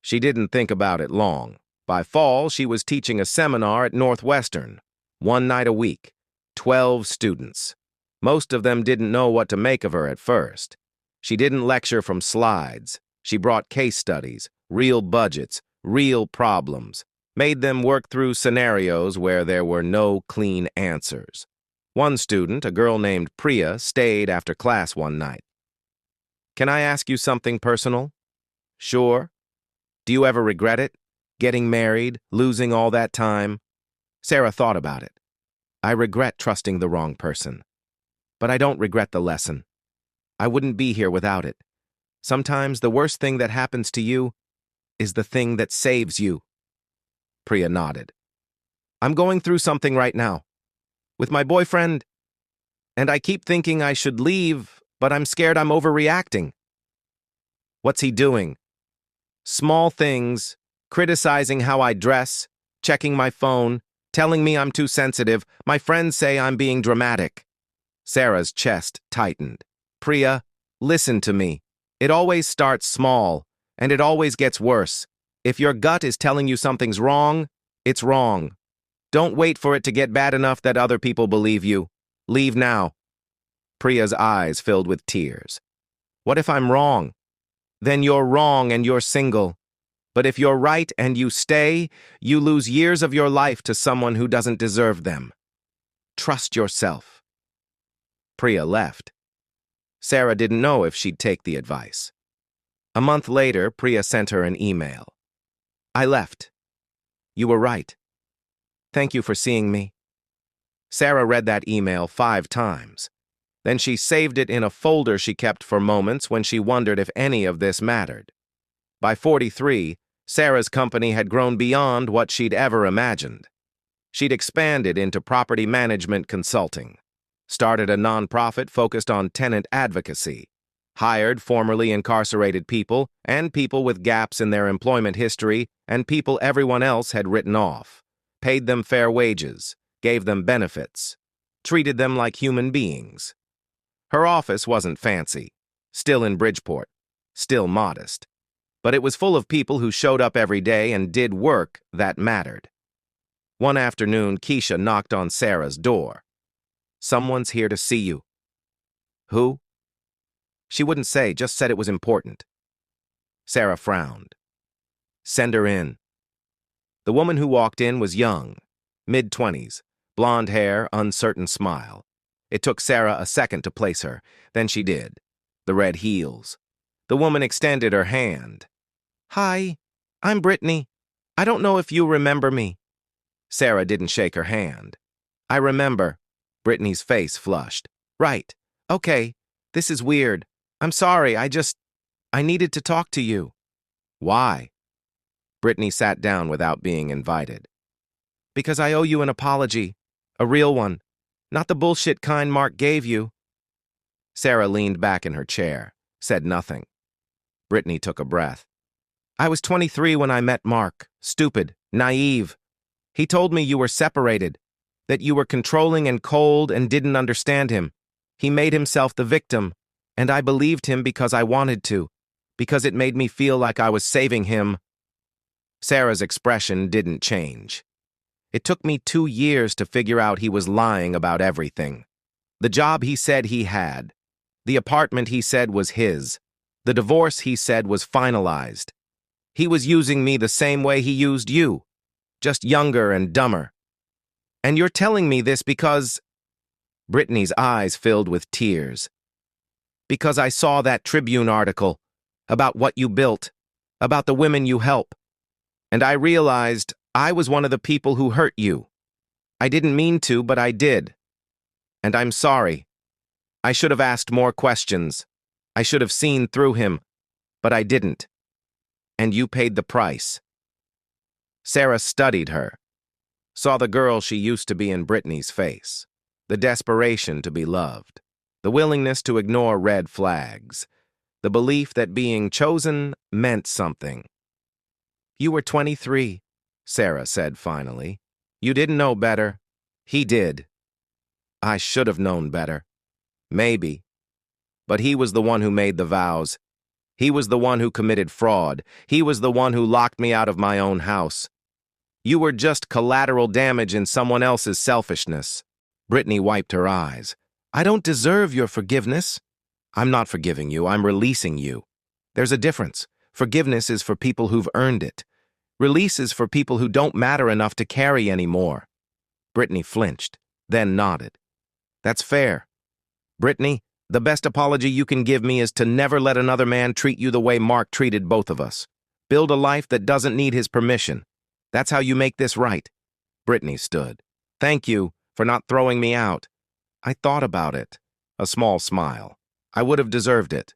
She didn't think about it long. By fall, she was teaching a seminar at Northwestern, 1 night a week, 12 students. Most of them didn't know what to make of her at first. She didn't lecture from slides. She brought case studies, real budgets, real problems, made them work through scenarios where there were no clean answers. One student, a girl named Priya, stayed after class one night. Can I ask you something personal? Sure. Do you ever regret it? Getting married, losing all that time? Sarah thought about it. I regret trusting the wrong person. But I don't regret the lesson. I wouldn't be here without it. Sometimes the worst thing that happens to you is the thing that saves you. Priya nodded. I'm going through something right now. With my boyfriend. And I keep thinking I should leave, but I'm scared I'm overreacting. What's he doing? Small things, criticizing how I dress, checking my phone, telling me I'm too sensitive. My friends say I'm being dramatic. Sarah's chest tightened. Priya, listen to me. It always starts small, and it always gets worse. If your gut is telling you something's wrong, it's wrong. Don't wait for it to get bad enough that other people believe you. Leave now. Priya's eyes filled with tears. What if I'm wrong? Then you're wrong and you're single. But if you're right and you stay, you lose years of your life to someone who doesn't deserve them. Trust yourself. Priya left. Sarah didn't know if she'd take the advice. A month later, Priya sent her an email. I left. You were right. Thank you for seeing me. Sarah read that email 5 times. Then she saved it in a folder she kept for moments when she wondered if any of this mattered. By 43, Sarah's company had grown beyond what she'd ever imagined. She'd expanded into property management consulting, started a nonprofit focused on tenant advocacy, hired formerly incarcerated people and people with gaps in their employment history and people everyone else had written off, paid them fair wages, gave them benefits, treated them like human beings. Her office wasn't fancy, still in Bridgeport, still modest, but it was full of people who showed up every day and did work that mattered. One afternoon, Keisha knocked on Sarah's door. Someone's here to see you. Who? She wouldn't say, just said it was important. Sarah frowned. Send her in. The woman who walked in was young, mid-20s, blonde hair, uncertain smile. It took Sarah a second to place her, then she did. The red heels. The woman extended her hand. Hi, I'm Brittany. I don't know if you remember me. Sarah didn't shake her hand. I remember. Brittany's face flushed. Right. Okay. This is weird. I'm sorry. I needed to talk to you. Why? Brittany sat down without being invited. Because I owe you an apology. A real one. Not the bullshit kind Mark gave you. Sarah leaned back in her chair, said nothing. Brittany took a breath. I was 23 when I met Mark. Stupid. Naive. He told me you were separated, that you were controlling and cold and didn't understand him. He made himself the victim. And I believed him because I wanted to, because it made me feel like I was saving him. Sarah's expression didn't change. It took me 2 years to figure out he was lying about everything. The job he said he had, the apartment he said was his, the divorce he said was finalized. He was using me the same way he used you, just younger and dumber. And you're telling me this because... Brittany's eyes filled with tears. Because I saw that Tribune article about what you built, about the women you help. And I realized I was one of the people who hurt you. I didn't mean to, but I did. And I'm sorry. I should have asked more questions. I should have seen through him, but I didn't. And you paid the price. Sarah studied her, saw the girl she used to be in Brittany's face, the desperation to be loved, the willingness to ignore red flags, the belief that being chosen meant something. You were 23, Sarah said finally. You didn't know better. He did. I should have known better. Maybe. But he was the one who made the vows. He was the one who committed fraud. He was the one who locked me out of my own house. You were just collateral damage in someone else's selfishness. Brittany wiped her eyes. I don't deserve your forgiveness. I'm not forgiving you. I'm releasing you. There's a difference. Forgiveness is for people who've earned it. Release is for people who don't matter enough to carry anymore. Brittany flinched, then nodded. That's fair. Brittany, the best apology you can give me is to never let another man treat you the way Mark treated both of us. Build a life that doesn't need his permission. That's how you make this right. Brittany stood. Thank you for not throwing me out. I thought about it. A small smile. I would have deserved it.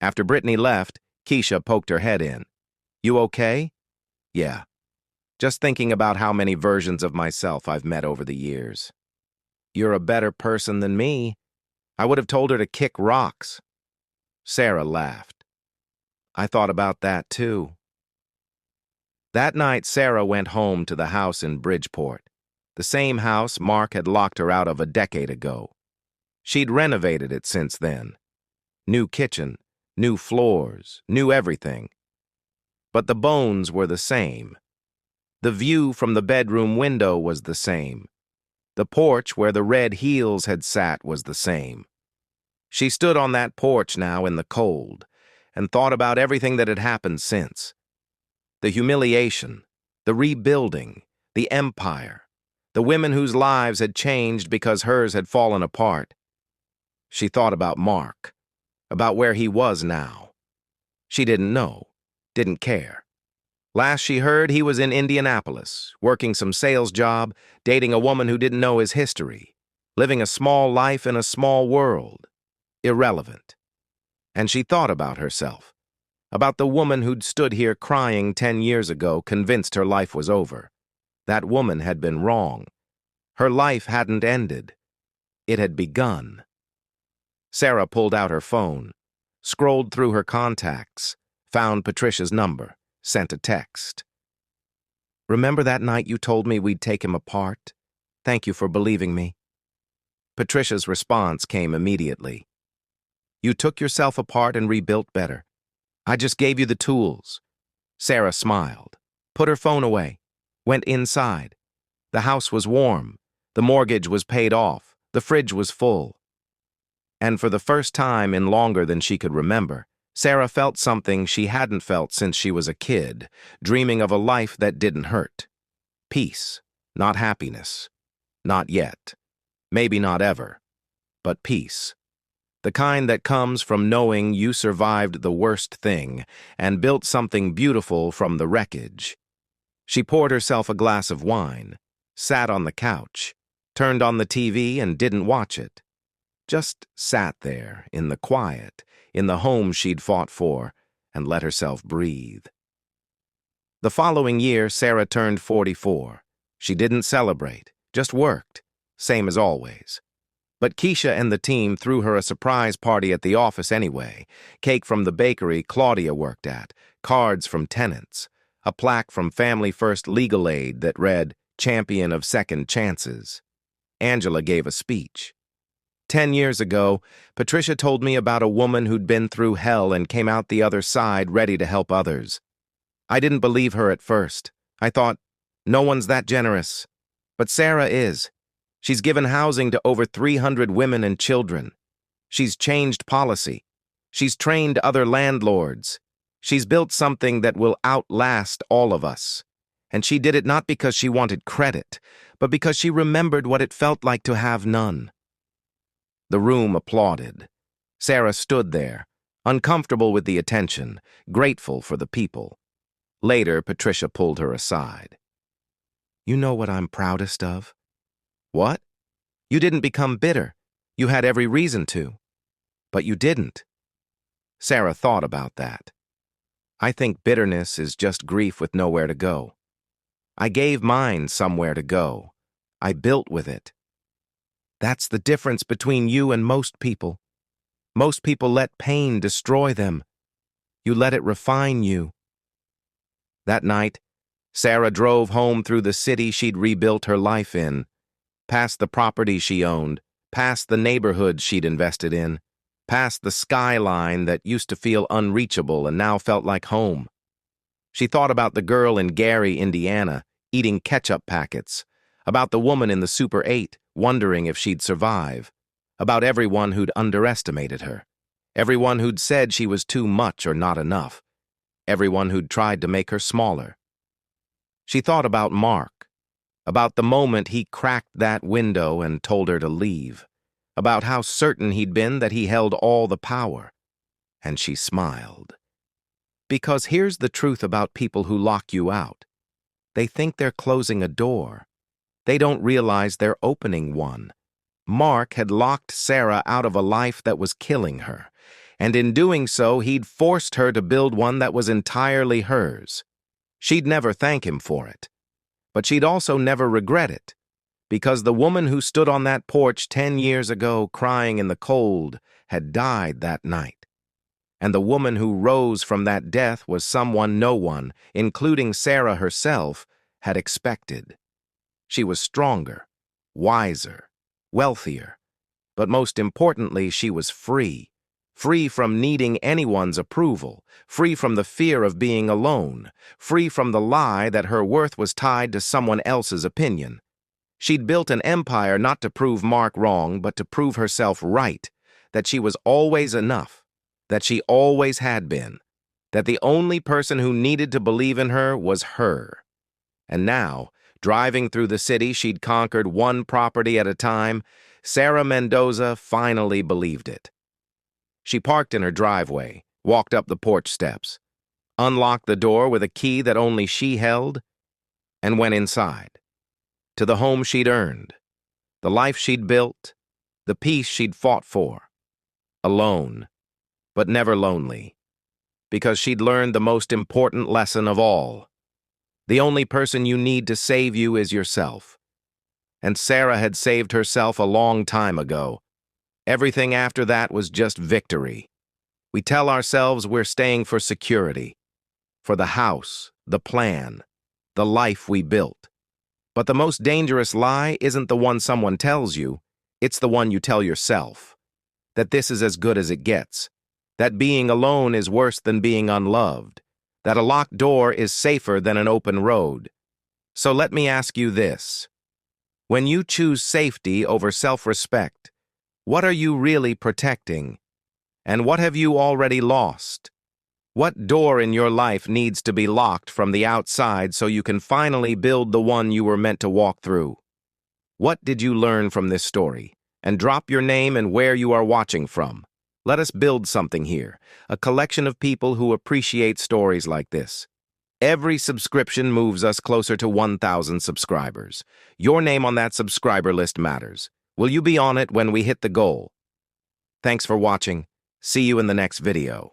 After Brittany left, Keisha poked her head in. You okay? Yeah. Just thinking about how many versions of myself I've met over the years. You're a better person than me. I would have told her to kick rocks. Sarah laughed. I thought about that too. That night, Sarah went home to the house in Bridgeport, the same house Mark had locked her out of a decade ago. She'd renovated it since then. New kitchen, new floors, new everything. But the bones were the same. The view from the bedroom window was the same. The porch where the red heels had sat was the same. She stood on that porch now in the cold and thought about everything that had happened since. The humiliation, the rebuilding, the empire, the women whose lives had changed because hers had fallen apart. She thought about Mark, about where he was now. She didn't know, didn't care. Last she heard, he was in Indianapolis, working some sales job, dating a woman who didn't know his history, living a small life in a small world. Irrelevant. And she thought about herself, about the woman who'd stood here crying 10 years ago, convinced her life was over. That woman had been wrong. Her life hadn't ended. It had begun. Sarah pulled out her phone, scrolled through her contacts, found Patricia's number. Sent a text. Remember that night you told me we'd take him apart? Thank you for believing me. Patricia's response came immediately. You took yourself apart and rebuilt better. I just gave you the tools. Sarah smiled, put her phone away, went inside. The house was warm. The mortgage was paid off. The fridge was full. And for the first time in longer than she could remember, Sarah felt something she hadn't felt since she was a kid, dreaming of a life that didn't hurt. Peace, not happiness. Not yet. Maybe not ever. But peace. The kind that comes from knowing you survived the worst thing and built something beautiful from the wreckage. She poured herself a glass of wine, sat on the couch, turned on the TV and didn't watch it. Just sat there in the quiet, in the home she'd fought for, and let herself breathe. The following year, Sarah turned 44. She didn't celebrate, just worked, same as always. But Keisha and the team threw her a surprise party at the office anyway. Cake from the bakery Claudia worked at, cards from tenants, a plaque from Family First Legal Aid that read, Champion of Second Chances. Angela gave a speech. 10 years ago, Patricia told me about a woman who'd been through hell and came out the other side ready to help others. I didn't believe her at first. I thought, no one's that generous. But Sarah is. She's given housing to over 300 women and children. She's changed policy. She's trained other landlords. She's built something that will outlast all of us. And she did it not because she wanted credit, but because she remembered what it felt like to have none. The room applauded. Sarah stood there, uncomfortable with the attention, grateful for the people. Later, Patricia pulled her aside. You know what I'm proudest of? What? You didn't become bitter. You had every reason to. But you didn't. Sarah thought about that. I think bitterness is just grief with nowhere to go. I gave mine somewhere to go. I built with it. That's the difference between you and most people. Most people let pain destroy them. You let it refine you. That night, Sarah drove home through the city she'd rebuilt her life in, past the property she owned, past the neighborhood she'd invested in, past the skyline that used to feel unreachable and now felt like home. She thought about the girl in Gary, Indiana, eating ketchup packets, about the woman in the Super 8, wondering if she'd survive, about everyone who'd underestimated her, everyone who'd said she was too much or not enough, everyone who'd tried to make her smaller. She thought about Mark, about the moment he cracked that window and told her to leave, about how certain he'd been that he held all the power, and she smiled. Because here's the truth about people who lock you out. They think they're closing a door. They don't realize they're opening one. Mark had locked Sarah out of a life that was killing her, and in doing so, he'd forced her to build one that was entirely hers. She'd never thank him for it, but she'd also never regret it, because the woman who stood on that porch 10 years ago crying in the cold had died that night. And the woman who rose from that death was someone no one, including Sarah herself, had expected. She was stronger, wiser, wealthier, but most importantly, she was free. Free from needing anyone's approval, free from the fear of being alone, free from the lie that her worth was tied to someone else's opinion. She'd built an empire not to prove Mark wrong, but to prove herself right, that she was always enough, that she always had been, that the only person who needed to believe in her was her. And now, driving through the city she'd conquered one property at a time, Sarah Mendoza finally believed it. She parked in her driveway, walked up the porch steps, unlocked the door with a key that only she held, and went inside. To the home she'd earned, the life she'd built, the peace she'd fought for. Alone, but never lonely, because she'd learned the most important lesson of all. The only person you need to save you is yourself. And Sarah had saved herself a long time ago. Everything after that was just victory. We tell ourselves we're staying for security, for the house, the plan, the life we built. But the most dangerous lie isn't the one someone tells you, it's the one you tell yourself. That this is as good as it gets. That being alone is worse than being unloved. That a locked door is safer than an open road. So let me ask you this. When you choose safety over self-respect, what are you really protecting? And what have you already lost? What door in your life needs to be locked from the outside so you can finally build the one you were meant to walk through? What did you learn from this story? And drop your name and where you are watching from. Let us build something here, a collection of people who appreciate stories like this. Every subscription moves us closer to 1,000 subscribers. Your name on that subscriber list matters. Will you be on it when we hit the goal? Thanks for watching. See you in the next video.